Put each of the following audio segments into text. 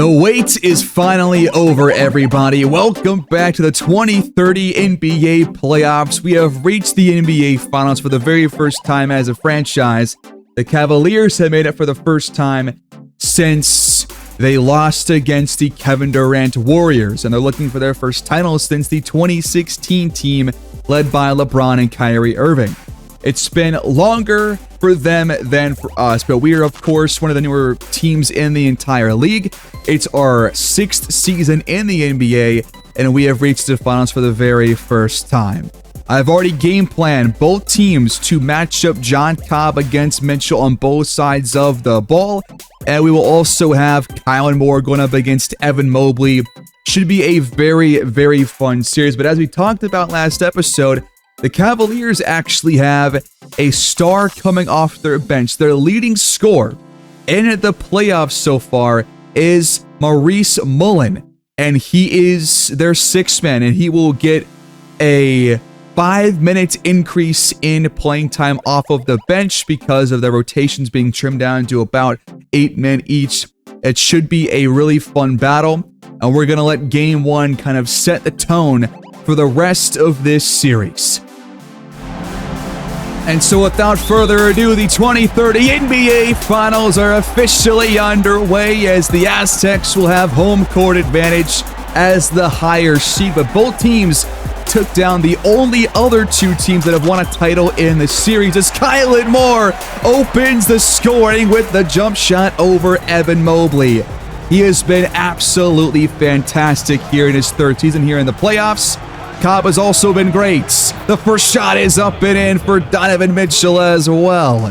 The wait is finally over, everybody. Welcome back to the 2030 NBA playoffs. We have reached the NBA Finals for the very first time as a franchise. The Cavaliers have made it for the first time since they lost against the Kevin Durant Warriors, and they're looking for their first title since the 2016 team led by LeBron and Kyrie Irving. It's been longer for them than for us, but we are, of course, one of the newer teams in the entire league. It's our 6th season in the NBA, and we have reached the finals for the very first time. I've already game planned both teams to match up John Cobb against Mitchell on both sides of the ball, and we will also have Kylan Moore going up against Evan Mobley. Should be a very, very fun series, but as we talked about last episode, the Cavaliers actually have a star coming off their bench. Their leading scorer in the playoffs so far is Maurice Mullen, and he is their sixth man, and he will get a 5-minute increase in playing time off of the bench because of the rotations being trimmed down to about 8 men each. It should be a really fun battle, and we're going to let game one kind of set the tone for the rest of this series. And so without further ado, the 2030 NBA Finals are officially underway as the Aztecs will have home court advantage as the higher seed, but both teams took down the only other two teams that have won a title in the series as Kylan Moore opens the scoring with the jump shot over Evan Mobley. He has been absolutely fantastic here in his third season here in the playoffs. Cobb has also been great. The first shot is up and in for Donovan Mitchell as well.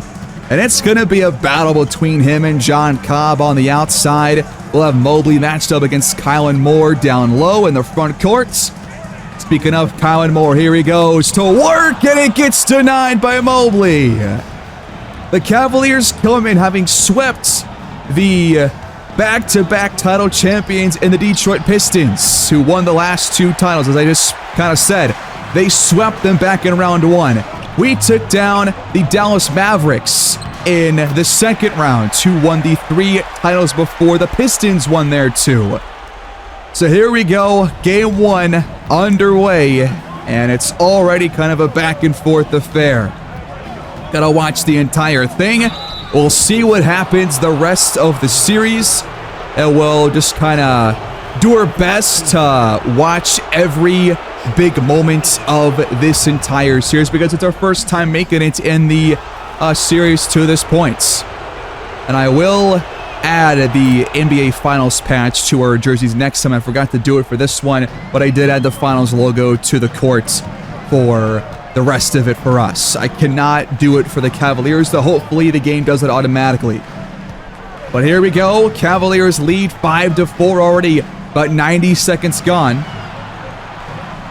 And it's going to be a battle between him and John Cobb on the outside. We'll have Mobley matched up against Kylan Moore down low in the front court. Speaking of Kylan Moore, here he goes to work, and it gets denied by Mobley. The Cavaliers come in having swept the back-to-back title champions in the Detroit Pistons, who won the last two titles. As I just kind of said, they swept them back in round one. We took down the Dallas Mavericks in the second round, who won the 3 titles before the Pistons won their 2. So here we go, game one underway, and it's already kind of a back and forth affair. Gotta watch the entire thing. We'll see what happens the rest of the series, and we'll just kind of do our best to watch every big moment of this entire series because it's our first time making it in the series to this point. And I will add the NBA Finals patch to our jerseys next time. I forgot to do it for this one, but I did add the Finals logo to the court for the rest of it for us. I cannot do it for the Cavaliers, though hopefully the game does it automatically. But here we go. Cavaliers lead 5-4 already, about 90 seconds gone.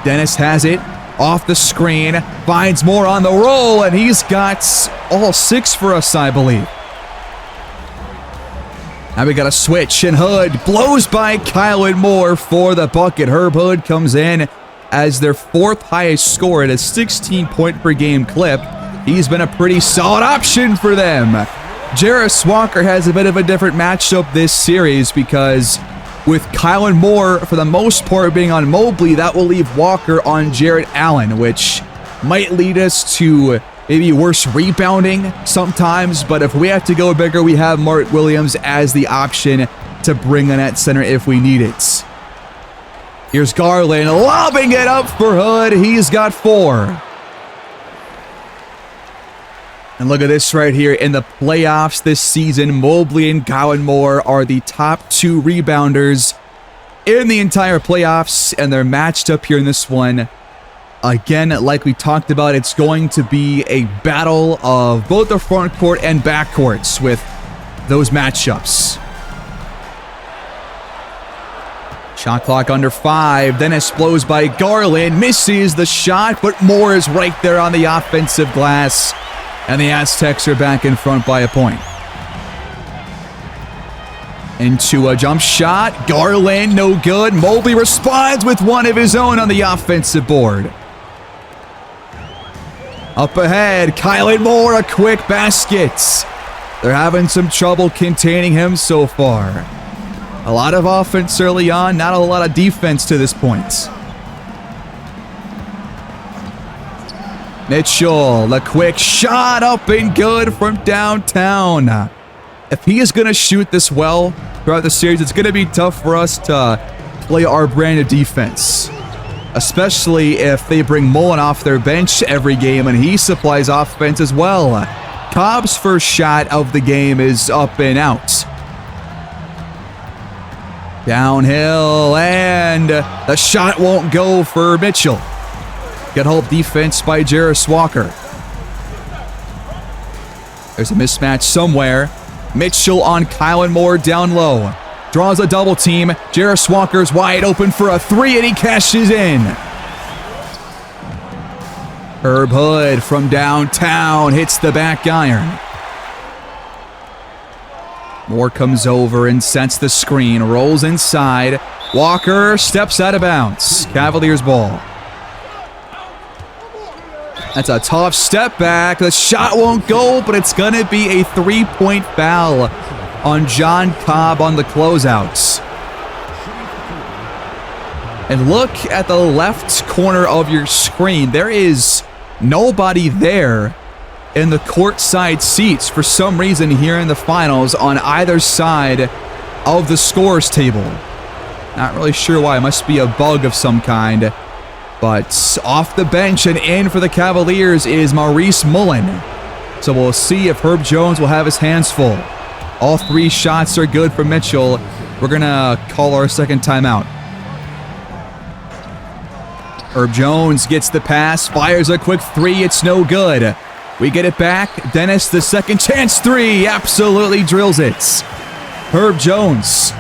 Dennis has it off the screen, finds Moore on the roll, and he's got all 6 for us, I believe. Now we got a switch, and Hood blows by Kylan Moore for the bucket. Herb Hood comes in as their 4th highest score at a 16-point-per-game clip. He's been a pretty solid option for them. Jarris Walker has a bit of a different matchup this series because with Kylan Moore, for the most part, being on Mobley, that will leave Walker on Jarrett Allen, which might lead us to maybe worse rebounding sometimes, but if we have to go bigger, we have Mark Williams as the option to bring in at center if we need it. Here's Garland lobbing it up for Hood. He's got 4. And look at this right here. In the playoffs this season, Mobley and Kylan Moore are the top 2 rebounders in the entire playoffs, and they're matched up here in this one. Again, like we talked about, it's going to be a battle of both the front court and back courts with those matchups. Shot clock under 5. Dennis blows by Garland, misses the shot, but Moore is right there on the offensive glass. And the Aztecs are back in front by a point. Into a jump shot. Garland, no good. Mobley responds with one of his own on the offensive board. Up ahead, Kylan Moore, a quick basket. They're having some trouble containing him so far. A lot of offense early on, not a lot of defense to this point. Mitchell, the quick shot up and good from downtown. If he is going to shoot this well throughout the series, it's going to be tough for us to play our brand of defense. Especially if they bring Mullen off their bench every game and he supplies offense as well. Cobb's first shot of the game is up and out. Downhill, and the shot won't go for Mitchell. Good help defense by Jarris Walker. There's a mismatch somewhere. Mitchell on Kylan Moore down low. Draws a double team. Jarris Walker's wide open for a three, and he cashes in. Herb Hood from downtown hits the back iron. Moore comes over and sets the screen. Rolls inside. Walker steps out of bounds. Cavaliers ball. That's a tough step back. The shot won't go, but it's going to be a three-point foul on John Cobb on the closeouts. And look at the left corner of your screen. There is nobody there in the courtside seats for some reason here in the finals on either side of the scores table. Not really sure why. It must be a bug of some kind. But off the bench and in for the Cavaliers is Maurice Mullen. So we'll see if Herb Jones will have his hands full. All three shots are good for Mitchell. We're going to call our second timeout. Herb Jones gets the pass, fires a quick three. It's no good. We get it back. Dennis, the second chance three, absolutely drills it. Herb Jones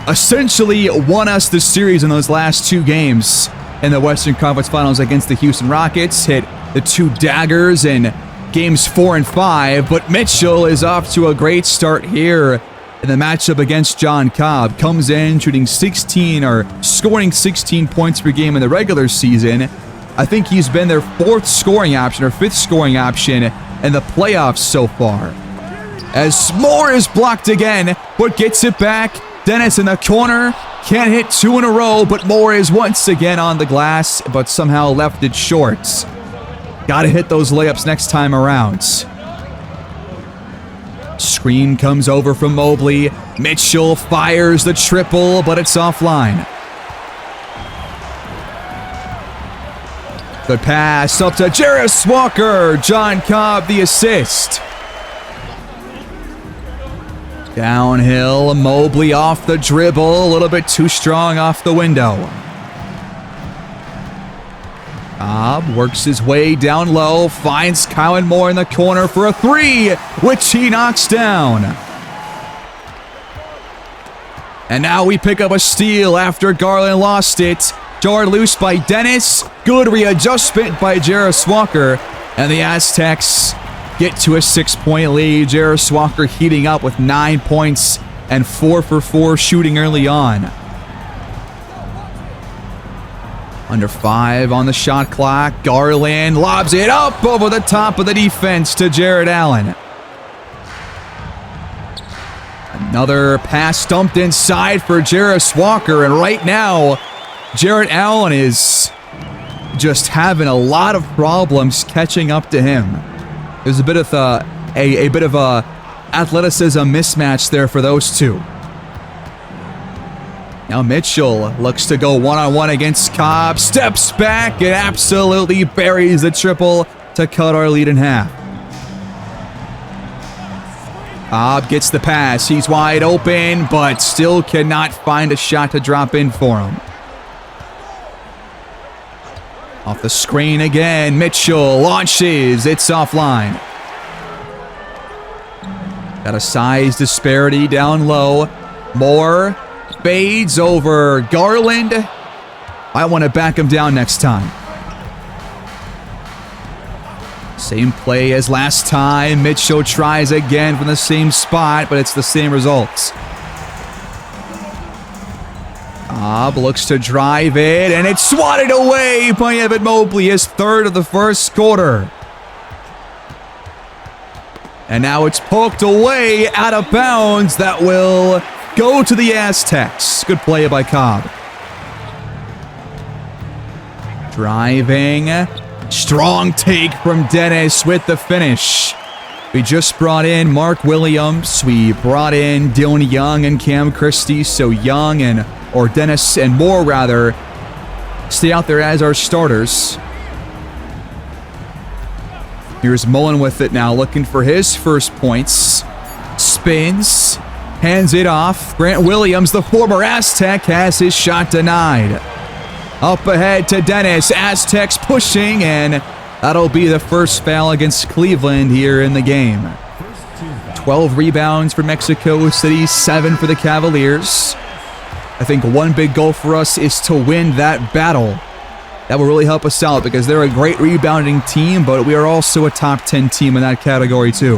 essentially won us the series in those last two games in the Western Conference Finals against the Houston Rockets. Hit the two daggers in games 4 and 5, but Mitchell is off to a great start here in the matchup against John Cobb. Comes in shooting 16 or scoring 16 points per game in the regular season. I think he's been their fourth scoring option or fifth scoring option in the playoffs so far. As Moore is blocked again, but gets it back. Dennis in the corner. Can't hit two in a row, but Moore is once again on the glass, but somehow left it short. Gotta hit those layups next time around. Screen comes over from Mobley. Mitchell fires the triple, but it's offline. Good pass up to Jarris Walker. John Cobb the assist. Downhill, Mobley off the dribble. A little bit too strong off the window. Cobb works his way down low. Finds Kylan Moore in the corner for a three, which he knocks down. And now we pick up a steal after Garland lost it. Jarred loose by Dennis. Good readjustment by Jarris Walker. And the Aztecs get to a 6-point lead. Jarris Walker heating up with 9 points and 4 for 4 shooting early on. Under 5 on the shot clock. Garland lobs it up over the top of the defense to Jared Allen. Another pass dumped inside for Jarris Walker, and right now, Jared Allen is just having a lot of problems catching up to him. There's a bit of a athleticism mismatch there for those two. Now Mitchell looks to go one-on-one against Cobb. Steps back and absolutely buries the triple to cut our lead in half. Cobb gets the pass. He's wide open, but still cannot find a shot to drop in for him. Off the screen again. Mitchell launches. It's offline. Got a size disparity down low. Moore fades over Garland. I want to back him down next time. Same play as last time. Mitchell tries again from the same spot, but it's the same results. Cobb looks to drive it, and it's swatted away by Evan Mobley, his third of the first quarter. And now it's poked away out of bounds. That will go to the Aztecs. Good play by Cobb. Driving. Strong take from Dennis with the finish. We just brought in Mark Williams. We brought in Dylan Young and Cam Christie. So Young or Dennis and Moore rather stay out there as our starters. Here's Mullen with it now, looking for his first points. Spins, hands it off. Grant Williams, the former Aztec, has his shot denied. Up ahead to Dennis. Aztecs pushing, and that'll be the first foul against Cleveland here in the game. 12 rebounds for Mexico City, 7 for the Cavaliers. I think one big goal for us is to win that battle. That will really help us out because they're a great rebounding team, but we are also a top 10 team in that category too.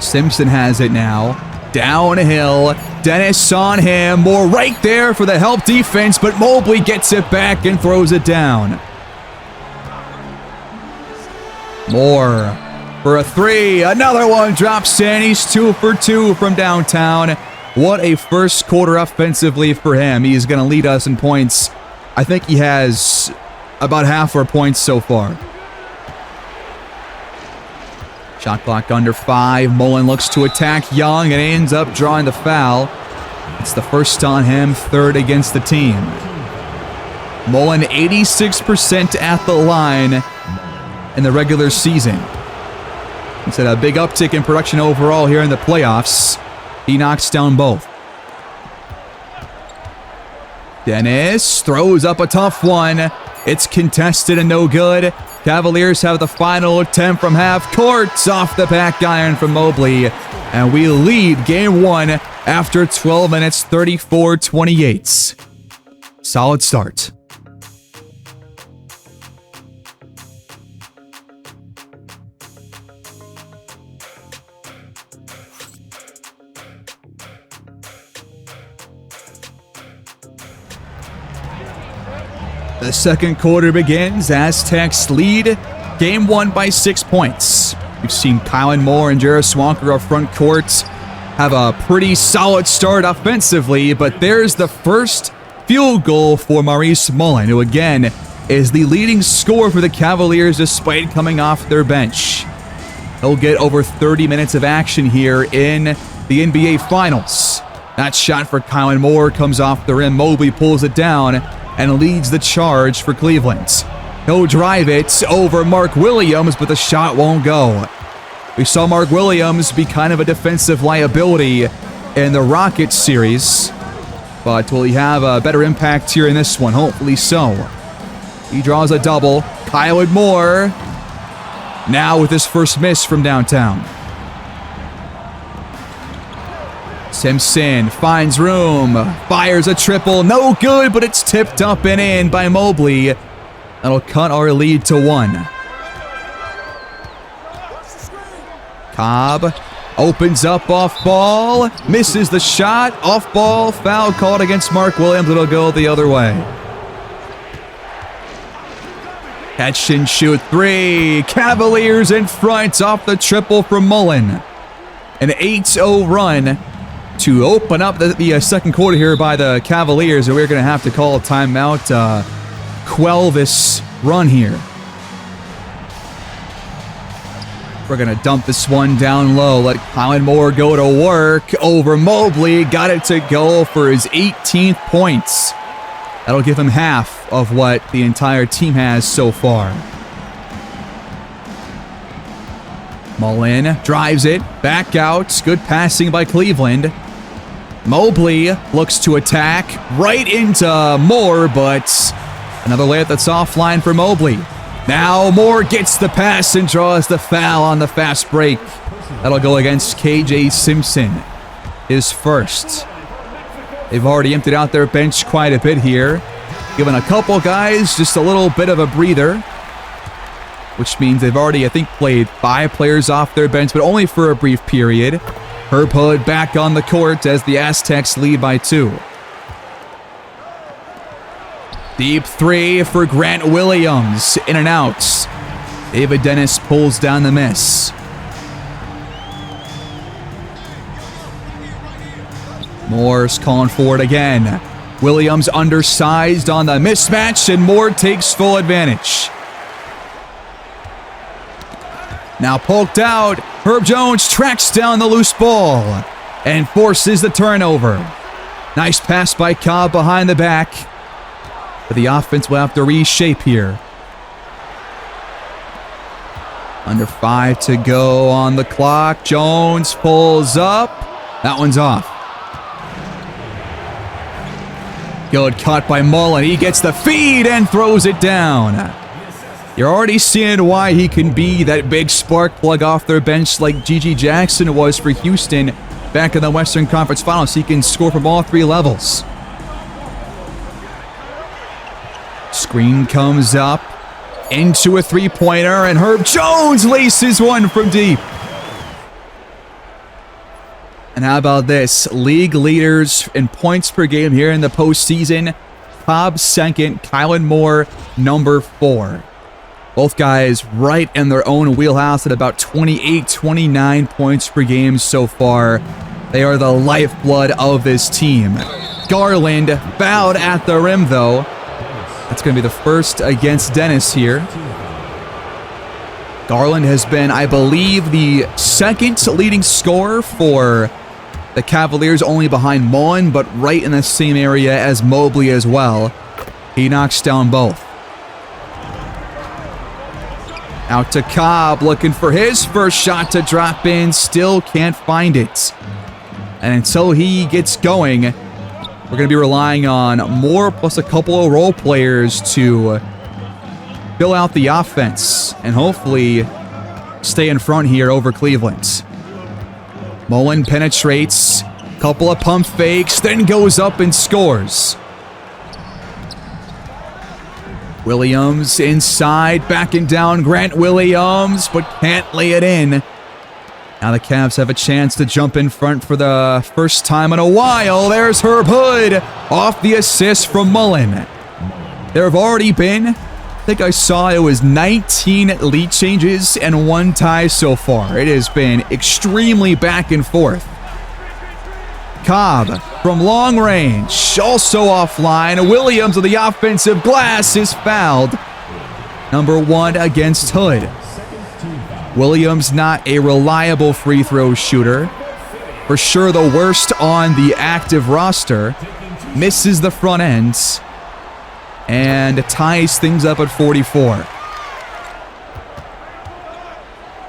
Simpson has it now. Downhill. Dennis on him. Moore right there for the help defense, but Mobley gets it back and throws it down. Moore for a three. Another one drops in. He's 2 for 2 from downtown. What a first quarter offensively for him. He's going to lead us in points. I think he has about half our points so far. Shot clock under 5. Mullen looks to attack Young and ends up drawing the foul. It's the first on him, third against the team. Mullen 86% at the line in the regular season. He's had a big uptick in production overall here in the playoffs. He knocks down both. Dennis throws up a tough one. It's contested and no good. Cavaliers have the final attempt from half court off the back iron from Mobley. And we lead game 1 after 12 minutes, 34-28. Solid start. The second quarter begins. Aztecs lead game 1 by 6 points. We've seen Kylan Moore and Jarrett Swanker up front court have a pretty solid start offensively, but there's the first field goal for Maurice Mullen, who again is the leading scorer for the Cavaliers despite coming off their bench. He'll get over 30 minutes of action here in the NBA Finals. That shot for Kylan Moore comes off the rim. Mobley pulls it down and leads the charge for Cleveland. He'll drive it over Mark Williams, but the shot won't go. We saw Mark Williams be kind of a defensive liability in the Rockets series, but will he have a better impact here in this one? Hopefully so. He draws a double. Kylan Moore now with his first miss from downtown. Simpson finds room, fires a triple, no good, but it's tipped up and in by Mobley. That'll cut our lead to 1. Cobb opens up off ball, misses the shot, off ball, foul called against Mark Williams. It'll go the other way. Catch and shoot 3. Cavaliers in front off the triple from Mullen. An 8-0 run to open up the second quarter here by the Cavaliers, and we're going to have to call a timeout, quell this run here. We're going to dump this one down low, let Kylan Moore go to work over Mobley, got it to go for his 18th points. That'll give him half of what the entire team has so far. Mullen drives it, back out, good passing by Cleveland. Mobley looks to attack right into Moore, but another layup that's offline for Mobley. Now Moore gets the pass and draws the foul on the fast break. That'll go against KJ Simpson, his first. They've already emptied out their bench quite a bit here, giving a couple guys just a little bit of a breather, which means they've already, I think, played 5 players off their bench, but only for a brief period. Herb Hood back on the court as the Aztecs lead by 2. Deep 3 for Grant Williams. In and out. David Dennis pulls down the miss. Moore's calling for it again. Williams undersized on the mismatch, and Moore takes full advantage. Now poked out. Herb Jones tracks down the loose ball and forces the turnover. Nice pass by Cobb behind the back. But the offense will have to reshape here. Under 5 to go on the clock. Jones pulls up. That one's off. Good cut by Mullen. He gets the feed and throws it down. You're already seeing why he can be that big spark plug off their bench like G.G. Jackson was for Houston back in the Western Conference Finals. He can score from all 3 levels. Screen comes up into a 3-pointer, and Herb Jones laces one from deep. And how about this? League leaders in points per game here in the postseason. Cobb second, Kylan Moore number 4. Both guys right in their own wheelhouse at about 28, 29 points per game so far. They are the lifeblood of this team. Garland fouled at the rim, though. That's going to be the first against Dennis here. Garland has been, I believe, the second leading scorer for the Cavaliers, only behind Mullen, but right in the same area as Mobley as well. He knocks down both. Out to Cobb, looking for his first shot to drop in. Still can't find it. And until he gets going, we're going to be relying on Moore plus a couple of role players to fill out the offense and hopefully stay in front here over Cleveland. Mullen penetrates, couple of pump fakes, then goes up and scores. Williams inside, backing down Grant Williams, but can't lay it in. Now the Cavs have a chance to jump in front for the first time in a while. There's Herb Hood off the assist from Mullen. There have already been, I think I saw it was 19 lead changes and 1 tie so far. It has been extremely back and forth. Cobb from long range, also offline. Williams of the offensive glass is fouled. Number 1 against Hood. Williams not a reliable free throw shooter. For sure the worst on the active roster. Misses the front ends. And ties things up at 44.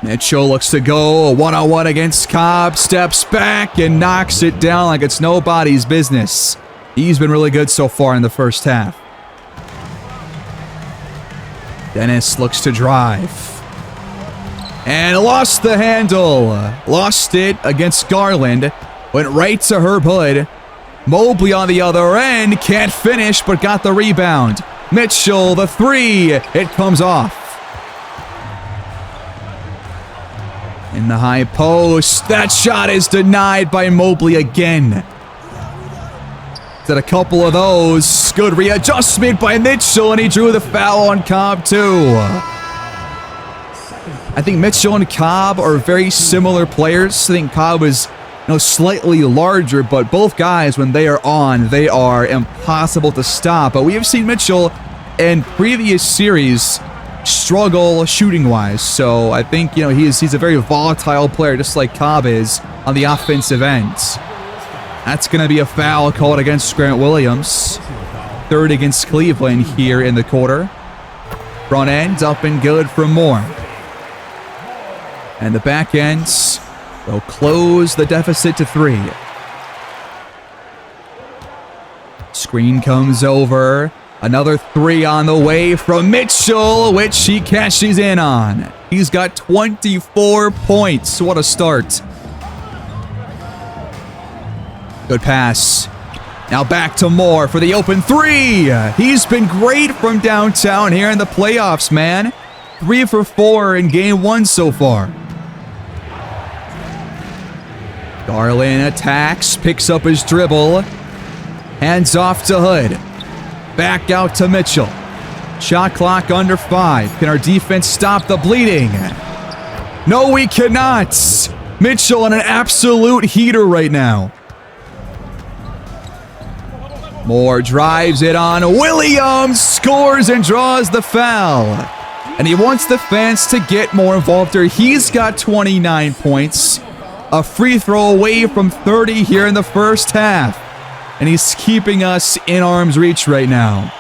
Mitchell looks to go a one-on-one against Cobb, steps back and knocks it down like it's nobody's business. He's been really good so far in the first half. Dennis looks to drive. And lost the handle. Lost it against Garland. Went right to Herb Hood. Mobley on the other end. Can't finish, but got the rebound. Mitchell, the 3. It comes off. In the high post. That shot is denied by Mobley again. Did a couple of those. Good readjustment by Mitchell, and he drew the foul on Cobb too. I think Mitchell and Cobb are very similar players. I think Cobb is slightly larger, but both guys, when they are on, they are impossible to stop. But we have seen Mitchell in previous series struggle shooting-wise. So I think, he's a very volatile player, just like Cobb is on the offensive end. That's going to be a foul called against Grant Williams. 3rd against Cleveland here in the quarter. Front end up and good for Moore. And the back ends will close the deficit to 3. Screen comes over. Another 3 on the way from Mitchell, which he cashes in on. He's got 24 points. What a start. Good pass. Now back to Moore for the open 3. He's been great from downtown here in the playoffs, man. 3 for 4 in game 1 so far. Garland attacks, picks up his dribble. Hands off to Hood. Back out to Mitchell. Shot clock under 5. Can our defense stop the bleeding? No, we cannot. Mitchell on an absolute heater right now. Moore drives it on. Williams scores and draws the foul. And he wants the fans to get more involved here. He's got 29 points. A free throw away from 30 here in the first half. And he's keeping us in arm's reach right now.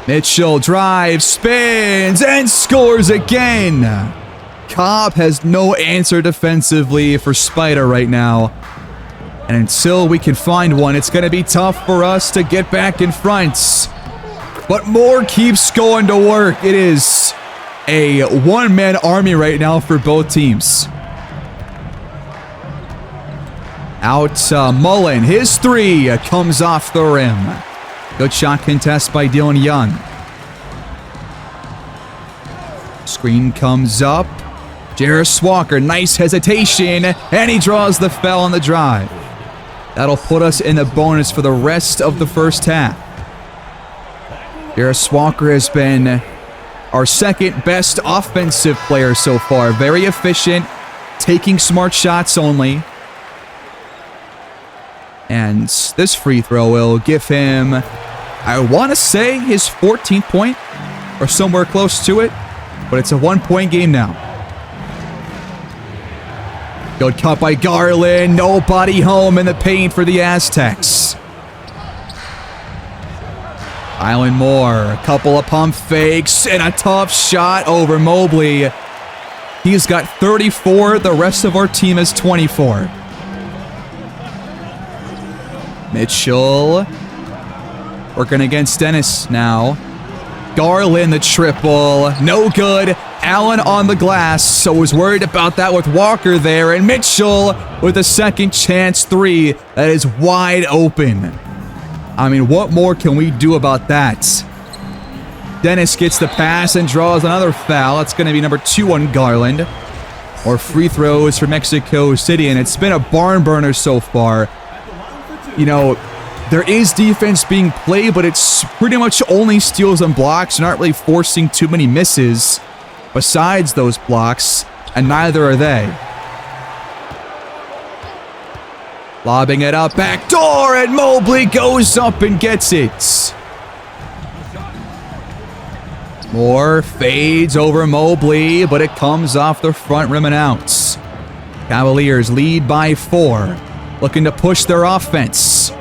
Mitchell drives, spins, and scores again. Cobb has no answer defensively for Spider right now. And until we can find one, it's going to be tough for us to get back in front. But Moore keeps going to work. It is a one-man army right now for both teams. Out Mullen. His three comes off the rim. Good shot contest by Dylan Young. Screen comes up. Jarris Walker, nice hesitation, and he draws the foul on the drive. That'll put us in the bonus for the rest of the first half. Jarris Walker has been our second best offensive player so far. Very efficient, taking smart shots only. And this free throw will give him, I want to say, his 14th point or somewhere close to it. But it's a one-point game now. Good cut by Garland. Nobody home in the paint for the Aztecs. Kylan Moore, a couple of pump fakes and a tough shot over Mobley. He's got 34. The rest of our team is 24. Mitchell working against Dennis now. Garland the triple. No good. Allen on the glass, so was worried about that with Walker there. And Mitchell with a second chance three that is wide open. I mean, what more can we do about that? Dennis gets the pass and draws another foul. It's going to be number 2 on Garland. Or free throws for Mexico City, and it's been a barn burner so far. You know, there is defense being played, but it's pretty much only steals and blocks. They're not really forcing too many misses besides those blocks, and neither are they. Lobbing it up, back door, and Mobley goes up and gets it. Moore fades over Mobley, but it comes off the front rim and out. Cavaliers lead by 4, looking to push their offense.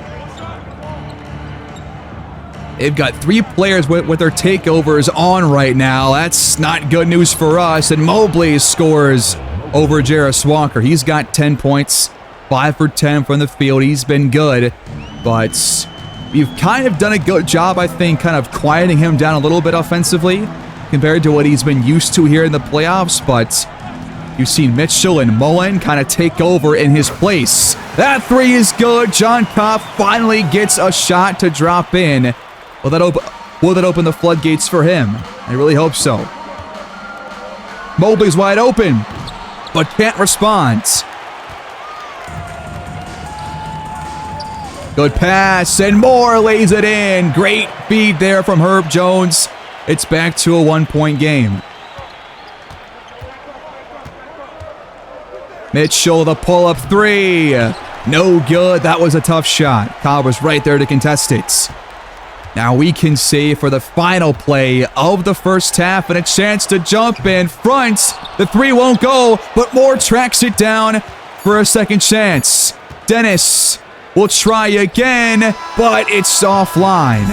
They've got 3 players with their takeovers on right now. That's not good news for us. And Mobley scores over Jarris Walker. He's got 10 points, 5 for 10 from the field. He's been good, but we've kind of done a good job, I think, kind of quieting him down a little bit offensively compared to what he's been used to here in the playoffs. But you've seen Mitchell and Mullen kind of take over in his place. That three is good. John Cobb finally gets a shot to drop in. Will that open the floodgates for him? I really hope so. Mobley's wide open, but can't respond. Good pass, and Moore lays it in. Great feed there from Herb Jones. It's back to a 1-point game. Mitchell, the pull-up three. No good. That was a tough shot. Cobb was right there to contest it. Now we can save for the final play of the first half and a chance to jump in front. The three won't go, but Moore tracks it down for a second chance. Dennis will try again, but it's offline.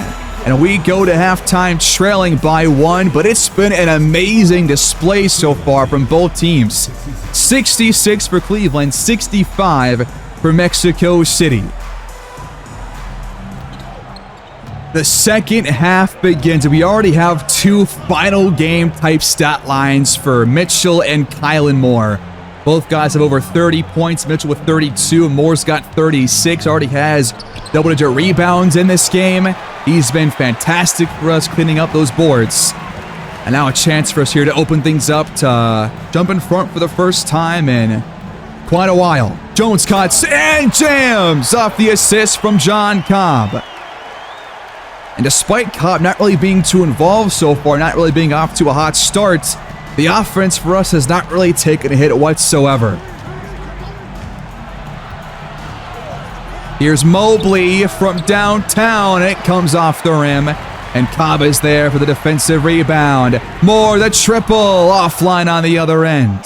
And we go to halftime trailing by 1, but it's been an amazing display so far from both teams. 66 for Cleveland, 65 for Mexico City. The second half begins. We already have 2 final game type stat lines for Mitchell and Kylan Moore. Both guys have over 30 points. Mitchell with 32. Moore's got 36. Already has double-digit rebounds in this game. He's been fantastic for us cleaning up those boards. And now a chance for us here to open things up to jump in front for the first time in quite a while. Jones cuts and jams off the assist from John Cobb. And despite Cobb not really being too involved so far, not really being off to a hot start, the offense for us has not really taken a hit whatsoever. Here's Mobley from downtown. It comes off the rim. And Cobb is there for the defensive rebound. Moore, the triple, offline on the other end.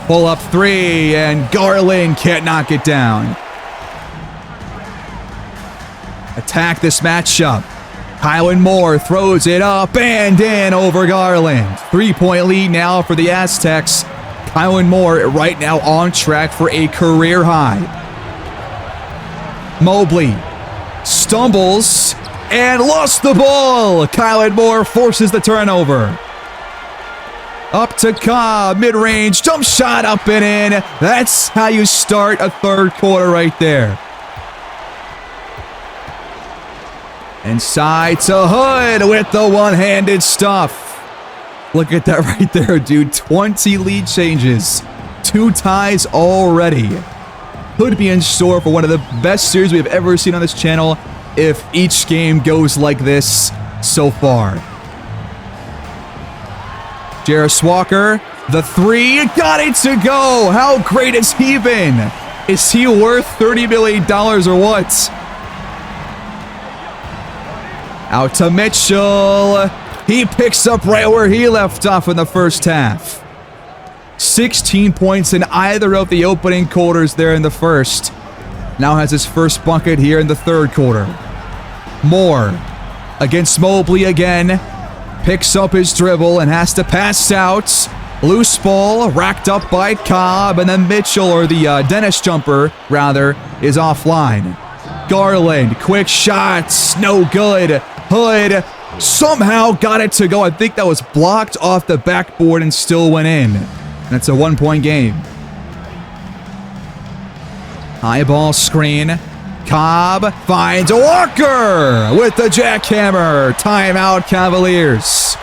Pull up three, and Garland can't knock it down. Attack this matchup. Kylan Moore throws it up and in over Garland. 3-point lead now for the Aztecs. Kylan Moore right now on track for a career high. Mobley stumbles and lost the ball. Kylan Moore forces the turnover. Up to Cobb, mid-range, jump shot up and in. That's how you start a third quarter right there. Inside to Hood with the one-handed stuff. Look at that right there, dude. 20 lead changes. 2 ties already. Could be in store for one of the best series we've ever seen on this channel if each game goes like this so far. Jarris Walker, the three, got it to go. How great has he been? Is he worth $30 million or what? Out to Mitchell. He picks up right where he left off in the first half. 16 points in either of the opening quarters there in the first. Now has his first bucket here in the third quarter. Moore against Mobley again. Picks up his dribble and has to pass out. Loose ball racked up by Cobb, and then Mitchell, or the Dennis jumper, rather, is offline. Garland, quick shots, no good. Hood somehow got it to go. I think that was blocked off the backboard and still went in. And it's a 1-point game. High ball screen. Cobb finds Walker with the jackhammer. Timeout, Cavaliers.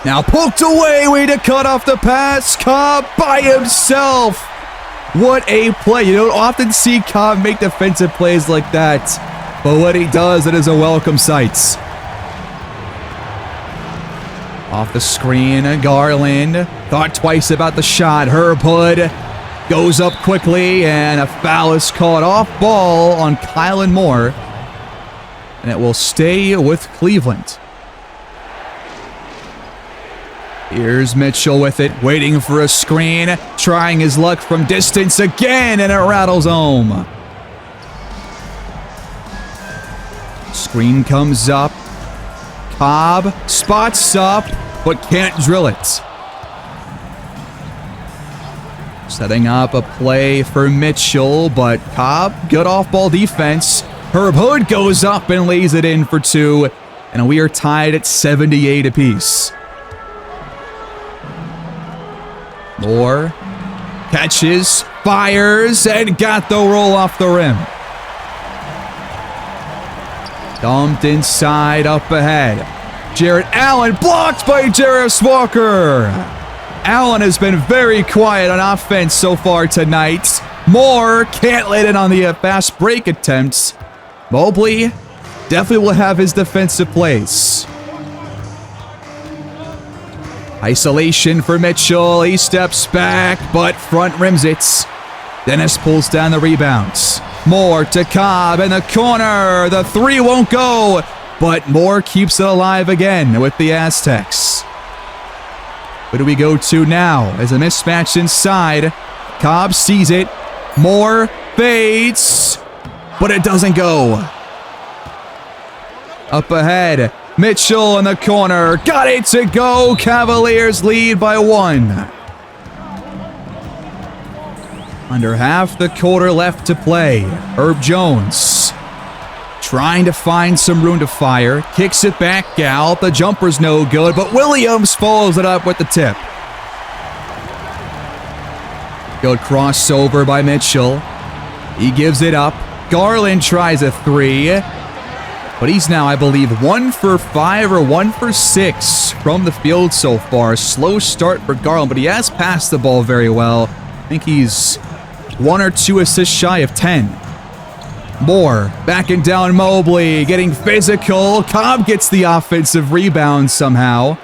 Now poked away, way to cut off the pass. Cobb by himself. What a play. You don't often see Cobb make defensive plays like that. But when he does, it is a welcome sight. Off the screen, Garland thought twice about the shot. Herb Hood goes up quickly, and a foul is called off ball on Kylan Moore. And it will stay with Cleveland. Here's Mitchell with it, waiting for a screen, trying his luck from distance again, and it rattles home. Screen comes up. Cobb spots up, but can't drill it. Setting up a play for Mitchell, but Cobb, good off-ball defense. Herb Hood goes up and lays it in for 2, and we are tied at 78 apiece. Moore catches, fires, and got the roll off the rim. Dumped inside, up ahead. Jarrett Allen blocked by Jarris Walker. Allen has been very quiet on offense so far tonight. Moore can't let it on the fast break attempts. Mobley definitely will have his defensive plays. Isolation for Mitchell. He steps back, but front rims it. Dennis pulls down the rebounds. Moore to Cobb in the corner. The three won't go, but Moore keeps it alive again with the Aztecs. Where do we go to now? As a mismatch inside. Cobb sees it. Moore fades, but it doesn't go. Up ahead. Mitchell in the corner. Got it to go. Cavaliers lead by 1. Under half the quarter left to play. Herb Jones trying to find some room to fire. Kicks it back out. The jumper's no good, but Williams follows it up with the tip. Good crossover by Mitchell. He gives it up. Garland tries a 3. But he's now, I believe, 1 for 5 or 1 for 6 from the field so far. Slow start for Garland, but he has passed the ball very well. I think he's 1 or 2 assists shy of 10. Moore backing down Mobley, getting physical. Cobb gets the offensive rebound somehow.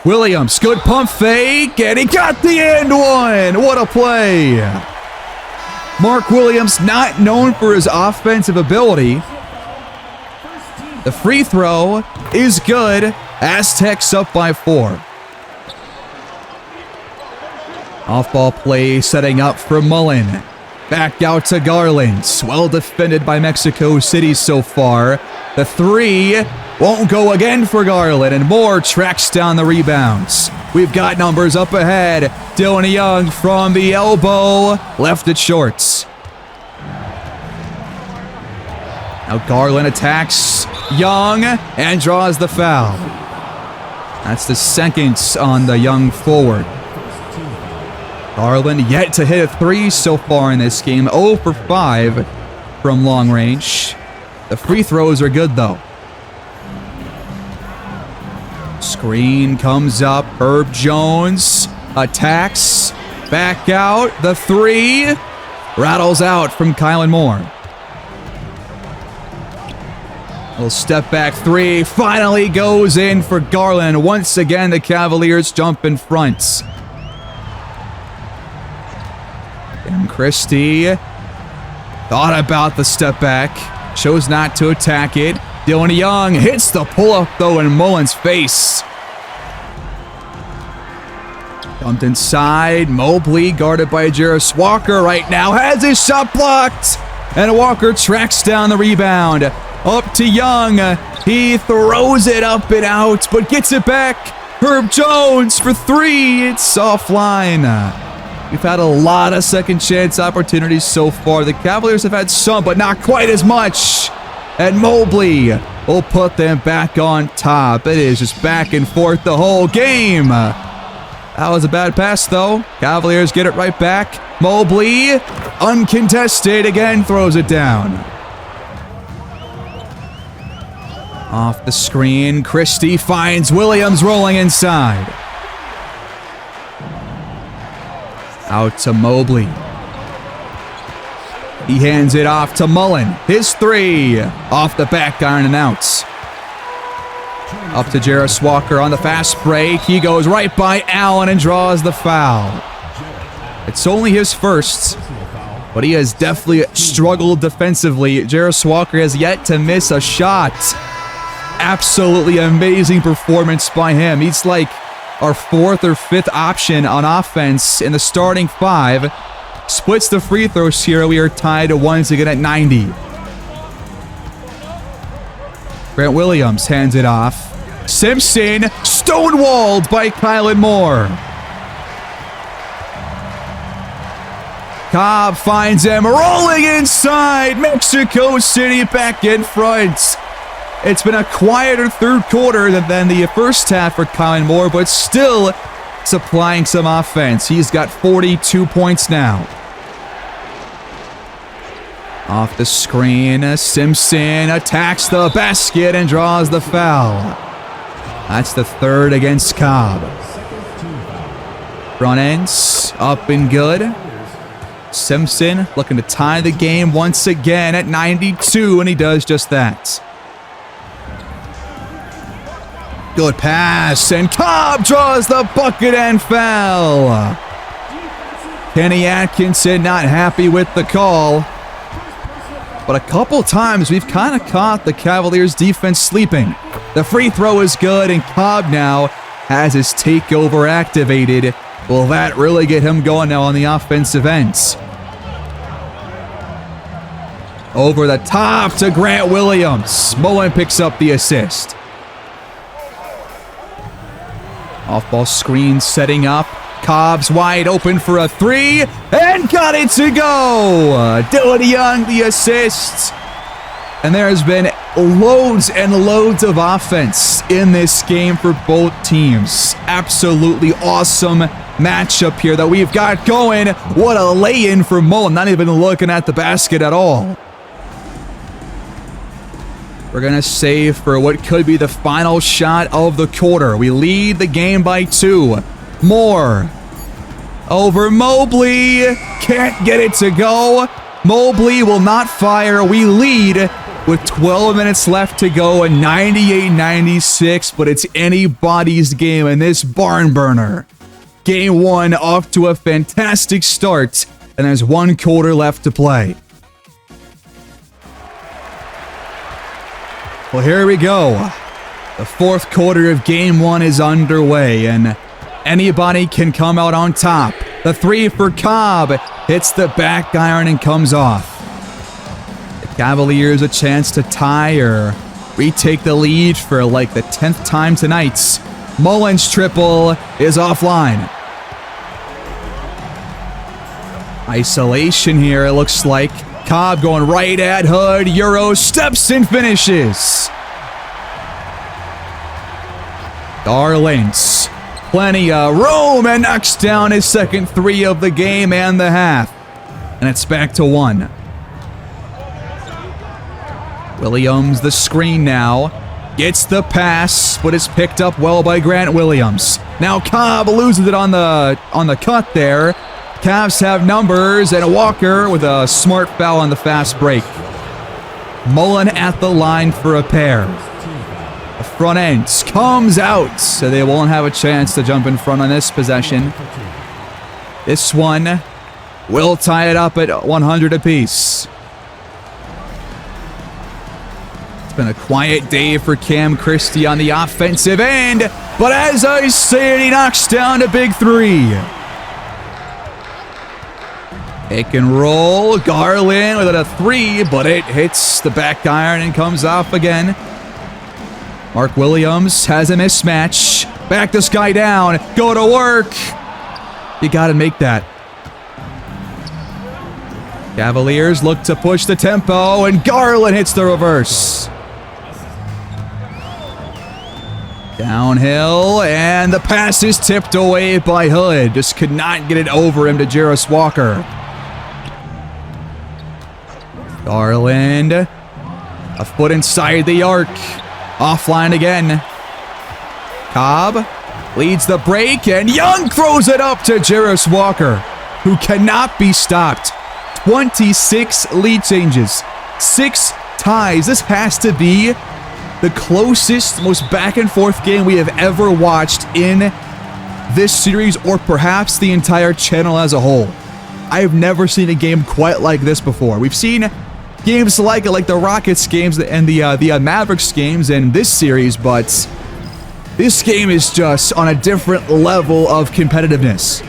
Williams, good pump fake, and he got the end one. What a play. Mark Williams, not known for his offensive ability. The free throw is good. Aztecs up by 4. Off-ball play setting up for Mullen. Back out to Garland. Well defended by Mexico City so far. The 3 won't go again for Garland, and Moore tracks down the rebounds. We've got numbers up ahead. Dylan Young from the elbow. Left it short. Now Garland attacks Young and draws the foul. That's the second on the Young forward. Garland yet to hit a 3 so far in this game. 0 for 5 from long range. The free throws are good though. Screen comes up. Herb Jones attacks. Back out. The 3 rattles out from Kylan Moore. Little step back 3 finally goes in for Garland. Once again, the Cavaliers jump in front. And Christie thought about the step back, chose not to attack it. Dylan Young hits the pull-up though in Mullen's face. Dumped inside. Mobley, guarded by Jarris Walker right now, has his shot blocked. And Walker tracks down the rebound. Up to Young. He throws it up and out, but gets it back. Herb Jones for 3. It's offline. We've had a lot of second chance opportunities so far. The Cavaliers have had some, but not quite as much. And Mobley will put them back on top. It is just back and forth the whole game. That was a bad pass, though. Cavaliers get it right back. Mobley, uncontested, again throws it down. Off the screen, Christie finds Williams rolling inside. Out to Mobley. He hands it off to Mullen. His 3 off the back iron and out. Up to Jarris Walker on the fast break. He goes right by Allen and draws the foul. It's only his first, but he has definitely struggled defensively. Jarris Walker has yet to miss a shot. Absolutely amazing performance by him. He's like our 4th or 5th option on offense in the starting 5. Splits the free throws here. We are tied once again at 90. Grant Williams hands it off. Simpson stonewalled by Kylan Moore. Cobb finds him rolling inside. Mexico City back in front. It's been a quieter third quarter than the first half for Kylan Moore, but still supplying some offense. He's got 42 points now. Off the screen, Simpson attacks the basket and draws the foul. That's the 3rd against Cobb. Front ends up and good. Simpson looking to tie the game once again at 92, and he does just that. Good pass, and Cobb draws the bucket and foul. Kenny Atkinson not happy with the call. But a couple times we've kind of caught the Cavaliers defense sleeping. The free throw is good, and Cobb now has his takeover activated. Will that really get him going now on the offensive ends? Over the top to Grant Williams. Mullen picks up the assist. Off-ball screen setting up. Cobb's wide open for a 3, and got it to go. Dylan Young, the assist. And there has been loads and loads of offense in this game for both teams. Absolutely awesome matchup here that we've got going. What a lay-in for Mullen, not even looking at the basket at all. We're going to save for what could be the final shot of the quarter. We lead the game by 2. Moore over Mobley. Can't get it to go. Mobley will not fire. We lead with 12 minutes left to go and 98-96, but it's anybody's game in this barn burner. Game 1 off to a fantastic start, and there's 1 quarter left to play. Well, here we go. The 4th quarter of Game 1 is underway, and anybody can come out on top. The 3 for Cobb hits the back iron and comes off. The Cavaliers a chance to tie or retake the lead for like the 10th time tonight. Mullins' triple is offline. Isolation here, it looks like. Cobb going right at Hood. Euro steps and finishes. Garland, plenty of room, and knocks down his second 3 of the game and the half. And it's back to 1. Williams, the screen now. Gets the pass, but it's picked up well by Grant Williams. Now Cobb loses it on the cut there. Cavs have numbers, and Walker with a smart foul on the fast break. Mullen at the line for a pair. The front end comes out, so they won't have a chance to jump in front on this possession. This one will tie it up at 100 apiece. It's been a quiet day for Cam Christie on the offensive end, but as I said, he knocks down a big 3. Pick and roll, Garland with a 3, but it hits the back iron and comes off again. Mark Williams has a mismatch. Back this guy down, go to work. You gotta make that. Cavaliers look to push the tempo, and Garland hits the reverse. Downhill, and the pass is tipped away by Hood. Just could not get it over him to Jarris Walker. Garland, a foot inside the arc. Offline again. Cobb leads the break, and Young throws it up to Jarris Walker, who cannot be stopped. 26 lead changes, 6 ties. This has to be the closest, most back-and-forth game we have ever watched in this series, or perhaps the entire channel as a whole. I have never seen a game quite like this before. We've seen games like it, like the Rockets games and the Mavericks games in this series, but this game is just on a different level of competitiveness.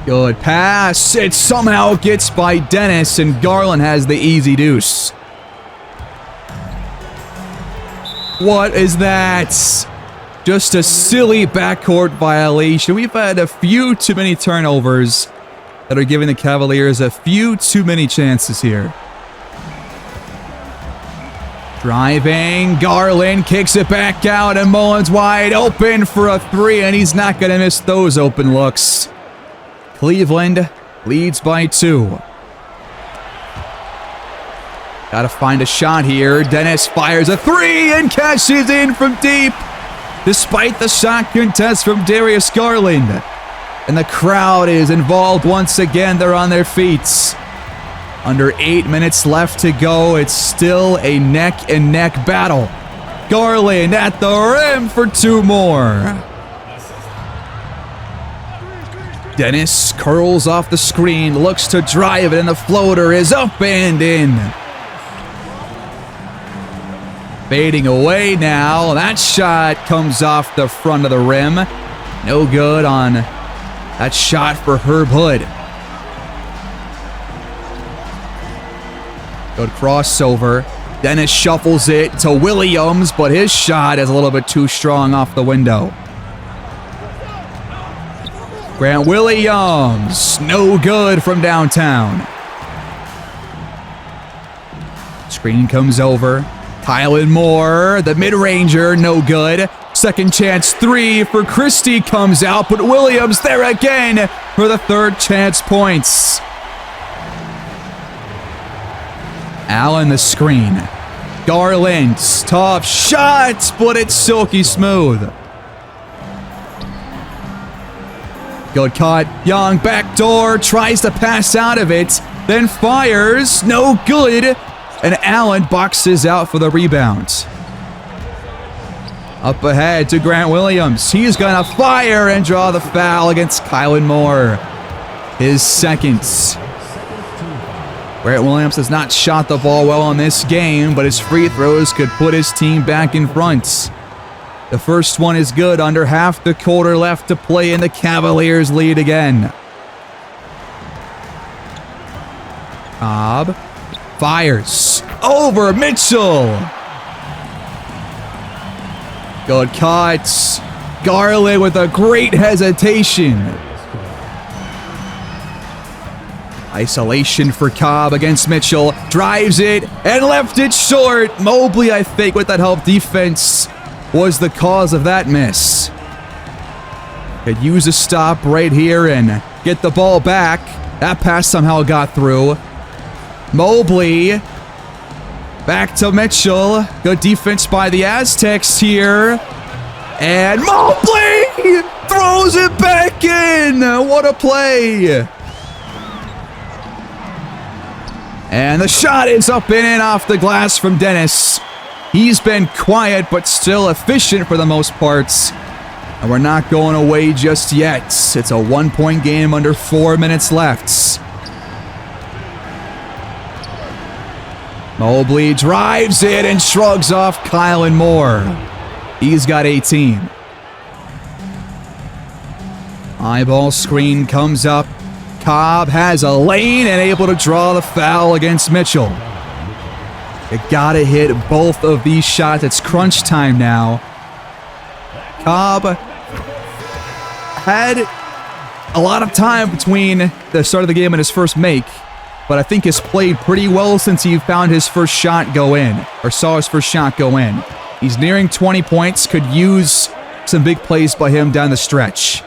Good pass. It somehow gets by Dennis, and Garland has the easy deuce. What is that? Just a silly backcourt violation. We've had a few too many turnovers that are giving the Cavaliers a few too many chances here. Driving, Garland kicks it back out, and Mullins wide open for a 3, and he's not going to miss those open looks. Cleveland leads by 2. Gotta find a shot here. Dennis fires a 3 and cashes in from deep, despite the shot contest from Darius Garland. And the crowd is involved once again. They're on their feet. Under 8 minutes left to go. It's still a neck-and-neck battle. Garland at the rim for 2 more. Dennis curls off the screen, looks to drive it, and the floater is up and in. Fading away now. That shot comes off the front of the rim. No good on that shot for Herb Hood. Good crossover. Dennis shuffles it to Williams, but his shot is a little bit too strong off the window. Grant Williams, no good from downtown. Screen comes over. Tylen Moore, the mid-ranger, no good. Second chance 3 for Christie comes out, but Williams there again for the third chance points. Allen the screen. Garland, tough shot, but it's silky smooth. Good cut. Young backdoor, tries to pass out of it. then fires. No good. And Allen boxes out for the rebound. Up ahead to Grant Williams. He's going to fire and draw the foul against Kylan Moore. His second. Grant Williams has not shot the ball well in this game, but his free throws could put his team back in front. The first one is good. Under half the quarter left to play, and the Cavaliers lead again. Cobb fires over Mitchell. Good cuts. Garland with a great hesitation. Isolation for Cobb against Mitchell. Drives it and left it short. Mobley, I think, with that help defense, was the cause of that miss. Could use a stop right here and get the ball back. That pass somehow got through. Mobley. Back to Mitchell. Good defense by the Aztecs here. And Mobley throws it back in. What a play. And the shot is up and in off the glass from Dennis. He's been quiet but still efficient for the most part. And we're not going away just yet. It's a 1-point game under 4 minutes left. Mobley drives it and shrugs off Kylan Moore. He's got 18. Eyeball screen comes up. Cobb has a lane and able to draw the foul against Mitchell. You gotta hit both of these shots. It's crunch time now. Cobb had a lot of time between the start of the game and his first make, but I think has played pretty well since he found his first shot go in, or saw his first shot go in. He's nearing 20 points, could use some big plays by him down the stretch.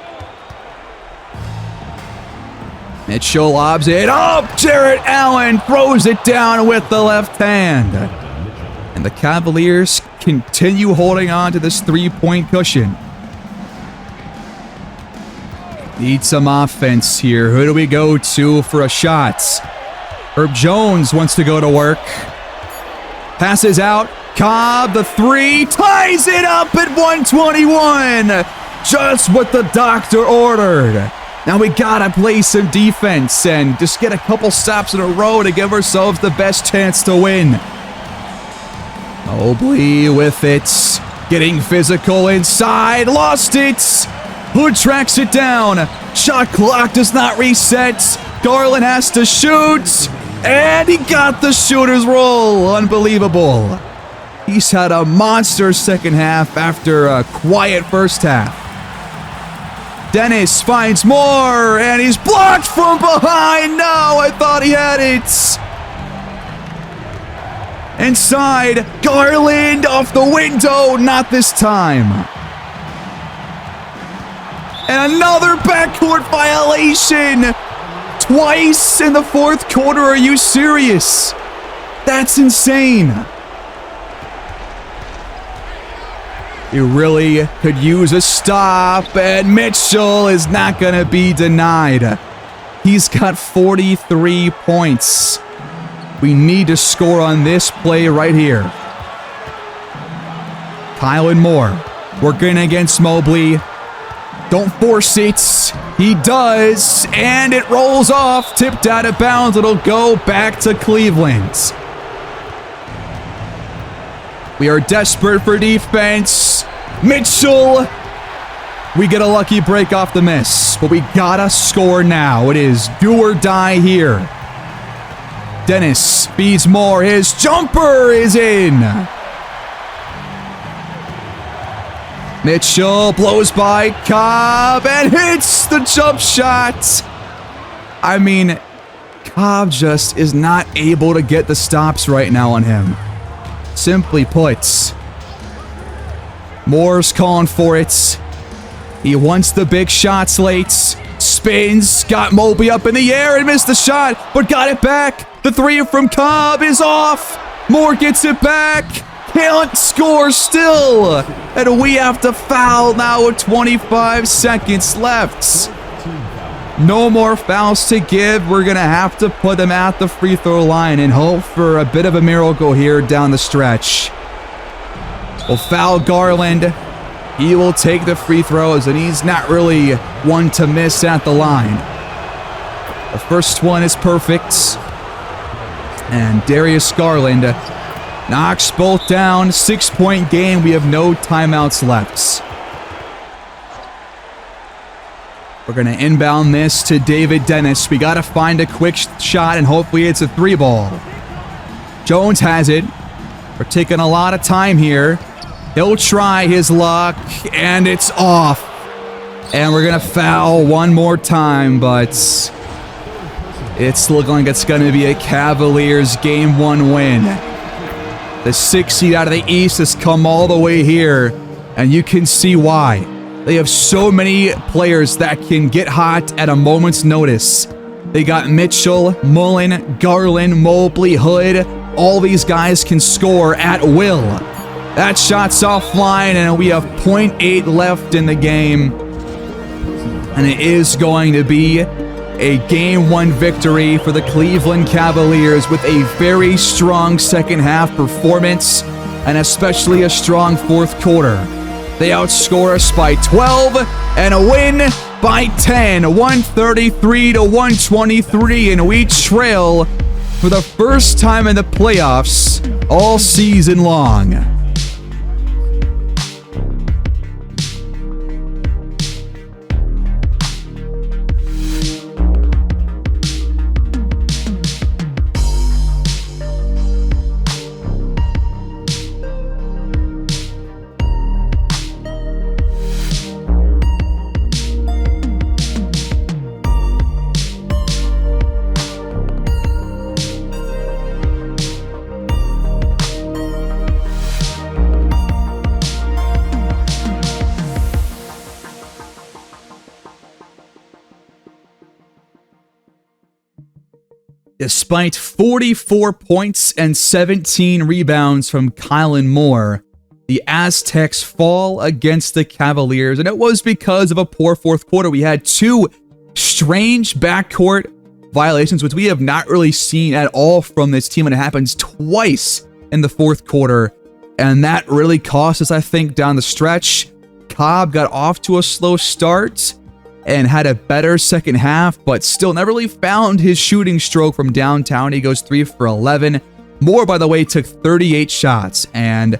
Mitchell lobs it up. Jarrett Allen throws it down with the left hand. And the Cavaliers continue holding on to this 3-point cushion. Need some offense here. Who do we go to for a shot? Herb Jones wants to go to work. Passes out. Cobb, the three, ties it up at 121. Just what the doctor ordered. Now we gotta play some defense and just get a couple stops in a row to give ourselves the best chance to win. Mobley with it. Getting physical inside. Lost it. Hood tracks it down. Shot clock does not reset. Garland has to shoot. And he got the shooter's roll. Unbelievable. He's had a monster second half after a quiet first half. Dennis finds more, and he's blocked from behind. No, I thought he had it. Inside, Garland off the window, not this time. And another backcourt violation. Twice in the fourth quarter, are you serious? That's insane. You really could use a stop, and Mitchell is not going to be denied. He's got 43 points. We need to score on this play right here. Kylan Moore working against Mobley. Don't force it. He does, and it rolls off. Tipped out of bounds. It'll go back to Cleveland. We are desperate for defense. Mitchell. We get a lucky break off the miss, but we gotta score now. It is do or die here. Dennis feeds more. His jumper is in. Mitchell blows by Cobb and hits the jump shot. I mean, Cobb just is not able to get the stops right now on him. Simply put, Moore's calling for it. He wants the big shots late. Spins, got Mobley up in the air and missed the shot, but got it back. The three from Cobb is off. Moore gets it back. Can't score still. And we have to foul now with 25 seconds left. No more fouls to give. We're going to have to put them at the free throw line and hope for a bit of a miracle here down the stretch. We'll foul Garland. He will take the free throws, and he's not really one to miss at the line. The first one is perfect. And Darius Garland knocks both down. 6-point game. We have no timeouts left. We're going to inbound this to David Dennis. We got to find a quick shot, and hopefully it's a 3-ball. Jones has it. We're taking a lot of time here. He'll try his luck, and it's off. And we're going to foul one more time, but it's looking like it's going to be a Cavaliers Game 1 win. The 6th seed out of the East has come all the way here, and you can see why. They have so many players that can get hot at a moment's notice. They got Mitchell, Mullen, Garland, Mobley, Hood. All these guys can score at will. That shot's offline, and we have 0.8 left in the game. And it is going to be a Game 1 victory for the Cleveland Cavaliers with a very strong second half performance and especially a strong fourth quarter. They outscore us by 12 and a win by 10, 133-123, and we trail for the first time in the playoffs all season long. Despite 44 points and 17 rebounds from Kylan Moore, the Aztecs fall against the Cavaliers, and it was because of a poor fourth quarter. We had two strange backcourt violations, which we have not really seen at all from this team, and it happens twice in the fourth quarter, and that really cost us, I think, down the stretch. Cobb got off to a slow start and had a better second half, but still never really found his shooting stroke from downtown. He goes 3 for 11. Moore, by the way, took 38 shots, and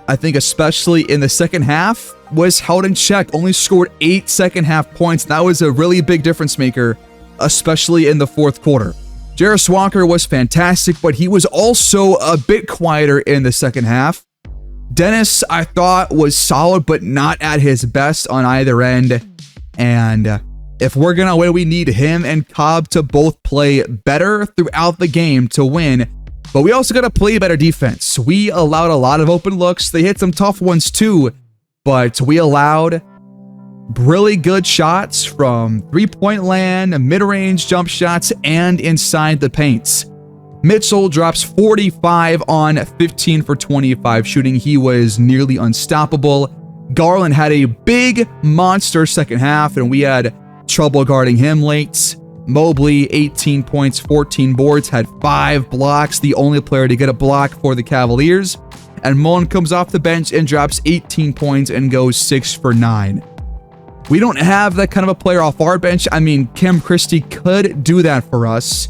I think especially in the second half was held in check. Only scored 8 second half points. That was a really big difference maker, especially in the fourth quarter. Jarris Walker was fantastic, but he was also a bit quieter in the second half. Dennis, I thought, was solid, but not at his best on either end. And if we're going to win, we need him and Cobb to both play better throughout the game to win. But we also got to play better defense. We allowed a lot of open looks. They hit some tough ones too, but we allowed really good shots from three-point land, mid-range jump shots, and inside the paint. Mitchell drops 45 on 15 for 25 shooting. He was nearly unstoppable. Garland had a big monster second half, and we had trouble guarding him late. Mobley, 18 points, 14 boards, had 5 blocks, the only player to get a block for the Cavaliers. And Mullen comes off the bench and drops 18 points and goes 6 for 9. We don't have that kind of a player off our bench. I mean, Kim Christie could do that for us,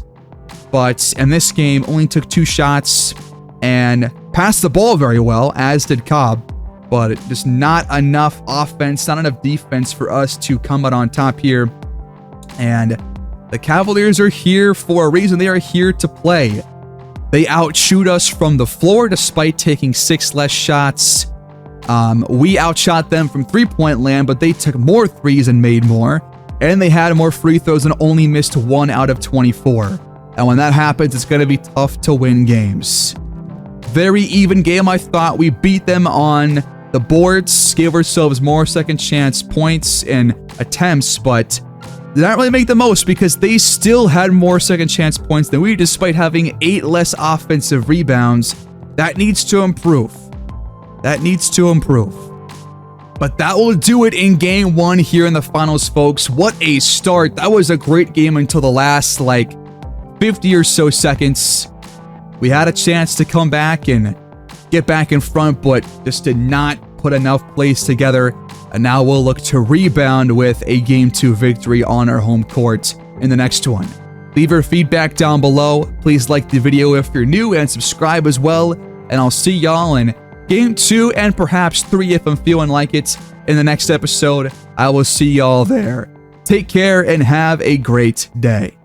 but in this game, only took 2 shots and passed the ball very well, as did Cobb. But just not enough offense, not enough defense for us to come out on top here. And the Cavaliers are here for a reason. They are here to play. They outshoot us from the floor despite taking 6 less shots. We outshot them from three-point land, but they took more threes and made more. And they had more free throws and only missed 1 out of 24. And when that happens, it's going to be tough to win games. Very even game, I thought. We beat them on the boards, gave ourselves more second chance points and attempts, but did not really make the most because they still had more second chance points than we, despite having 8 less offensive rebounds. That needs to improve. That needs to improve. But that will do it in game 1 here in the finals, folks. What a start. That was a great game until the last, 50 or so seconds. We had a chance to come back and get back in front, but just did not put enough plays together. And now we'll look to rebound with a Game 2 victory on our home court in the next one. Leave your feedback down below. Please like the video if you're new and subscribe as well. And I'll see y'all in Game 2 and perhaps 3 if I'm feeling like it in the next episode. I will see y'all there. Take care and have a great day.